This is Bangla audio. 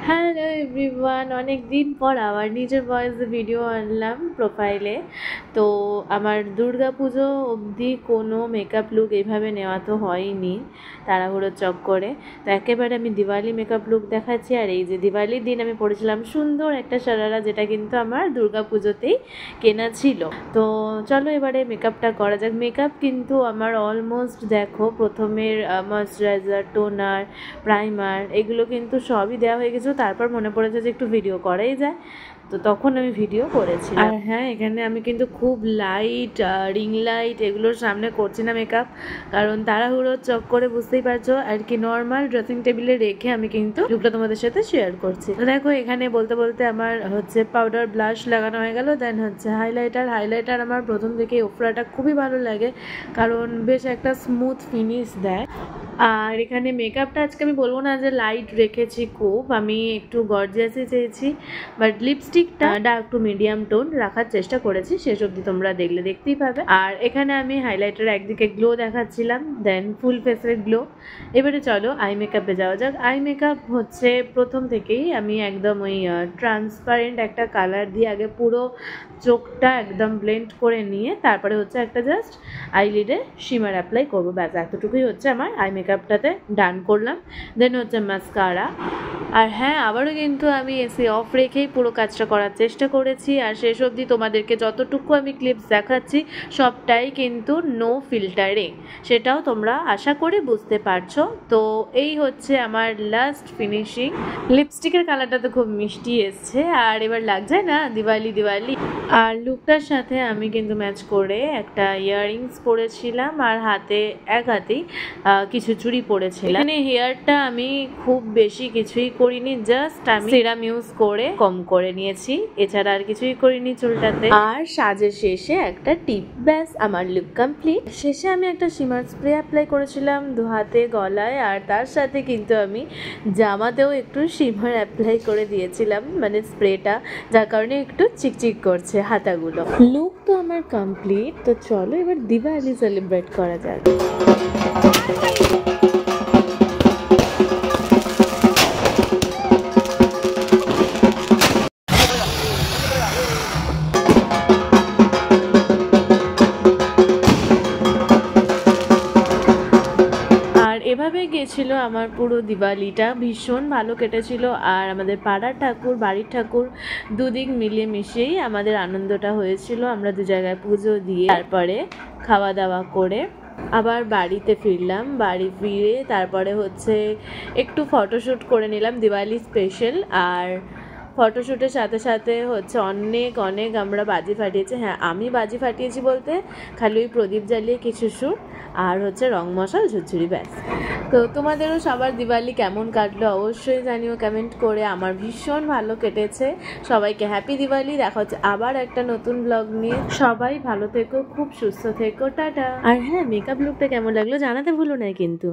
হ্যালো এভরিওয়ান, অনেক দিন পর আবার নিজের ভয়েসে ভিডিও আনলাম প্রোফাইলে। তো আমার দুর্গাপুজো অবধি কোনো মেকআপ লুক এইভাবে নেওয়া তো হয়নি তাড়াহুড়োর চক্করে। তো একেবারে আমি দিওয়ালি মেকআপ লুক দেখাচ্ছি। আর এই যে দিওয়ালির দিন আমি পরেছিলাম সুন্দর একটা সারারা, যেটা কিন্তু আমার দুর্গাপুজোতেই কেনা ছিল। তো চলো এবারে মেকআপটা করা যাক। মেকআপ কিন্তু আমার অলমোস্ট দেখো, প্রথমের ময়শ্চারাইজার, টোনার, প্রাইমার এগুলো কিন্তু সবই দেওয়া হয়ে গেছে। তারপর মনে পড়েছে যে একটু ভিডিও করাই যায়, তো তখন আমি ভিডিও করেছি। আর হ্যাঁ, এখানে আমি কিন্তু খুব লাইট রিং লাইট এগুলোর সামনে করছি না মেকআপ, কারণ তাড়াহুড়োর চক্করে বুঝতেই পারছো আর কি। নর্মাল ড্রেসিং টেবিলে রেখে আমি কিন্তু লুকটা তোমাদের সাথে শেয়ার করছি। তো দেখো, এখানে বলতে বলতে আমার হচ্ছে পাউডার ব্লাশ লাগানো হয়ে গেল। দেন হচ্ছে হাইলাইটার আমার প্রথম থেকে ওফরাটা খুবই ভালো লাগে, কারণ বেশ একটা স্মুথ ফিনিশ দেয়। আর এখানে মেকআপটা আজকে আমি বলবো না যে লাইট রেখেছি খুব, আমি একটু গর্জিয়াসই চেয়েছি, বাট লিপস্টিকটা একটু মিডিয়াম টোন রাখার চেষ্টা করেছি। শেষ অবধি তোমরা দেখতেই পাবে। আর এখানে আমি হাইলাইটার একদিকে গ্লো দেখাচ্ছিলাম, দেন ফুল ফেসের গ্লো। এবারে চলো আই মেকআপে যাওয়া যাক। আই মেকআপ হচ্ছে প্রথম থেকেই আমি একদম ওই ট্রান্সপারেন্ট একটা কালার দিয়ে আগে পুরো চোখটা একদম ব্লেন্ড করে নিয়ে তারপরে হচ্ছে একটা জাস্ট আইলিডে শিমার অ্যাপ্লাই করবো, ব্যাস এতটুকুই হচ্ছে আমার আই মেকআপটাতে ডান করলাম। দেন হচ্ছে মাস্কারা। আর হ্যাঁ, আবারও কিন্তু আমি এসি অফ রেখেই পুরো কাজটা করার চেষ্টা করেছি। আর শেষ অবধি তোমাদেরকে যতটুকু আমি ক্লিপস দেখাচ্ছি সবটাই কিন্তু নো ফিল্টারে, সেটাও তোমরা আশা করি বুঝতে পারছো। তো এই হচ্ছে আমার লাস্ট ফিনিশিং। লিপস্টিকের কালারটা তো খুব মিষ্টি এসছে, আর এবার লাগছে না দিওয়ালি। আর লুকটার সাথে আমি কিন্তু ম্যাচ করে একটা ইয়াররিংস পরেছিলাম, আর এক হাতেই কিছু চুড়ি পরেছিলাম। এখানে হেয়ারটা আমি খুব বেশি কিছুই করিনি, জাস্ট আমি সিরাম ইউজ করে কম করে নিয়েছি, এছাড়া আর কিছুই করিনি চুলটাতে। আর সাজের শেষে একটা টিপ, ব্যাস আমার লুক কমপ্লিট। শেষে আমি একটা শিমার স্প্রে অ্যাপ্লাই করেছিলাম দু হাতে, গলায়, আর তার সাথে কিন্তু আমি জামাতেও একটু শিমার অ্যাপ্লাই করে দিয়েছিলাম, মানে স্প্রেটা, যার কারণে একটু চিকচিক করছে হাতাগুলো। লুক তো আমার কমপ্লিট। তো চলো এবার দিওয়ালি সেলিব্রেট করা যাক। এভাবে গেছিল আমার পুরো দিওয়ালিটা, ভীষণ ভালো কেটেছিল। আর আমাদের পাড়ার ঠাকুর, বাড়ির ঠাকুর দুদিক মিলিয়ে মিশিয়েই আমাদের আনন্দটা হয়েছিল। আমরা দু জায়গায় পুজো দিয়ে তারপরে খাওয়া দাওয়া করে আবার বাড়িতে ফিরলাম। বাড়ি ফিরে তারপরে হচ্ছে একটু ফটোশ্যুট করে নিলাম দিওয়ালি স্পেশাল। আর ফটোশ্যুটের সাথে সাথে হচ্ছে অনেক আমরা বাজি ফাটিয়েছি। হ্যাঁ, আমি বাজি ফাটিয়েছি বলতে খালি ওই প্রদীপ জ্বালিয়ে কিছু শ্যুট, আর হচ্ছে রং মশাল ঝুরঝুরি, ব্যাস। তো তোমাদেরও সবার দিওয়ালি কেমন কাটলো অবশ্যই জানিও কমেন্ট করে। আমার ভীষণ ভালো কেটেছে। সবাইকে হ্যাপি দিওয়ালি। দেখা হচ্ছে আবার একটা নতুন ব্লগ নিয়ে। সবাই ভালো থেকো, খুব সুস্থ থেকো, টাটা। আর হ্যাঁ, মেকআপ লুকটা কেমন লাগলো জানাতে ভুলো না কিন্তু।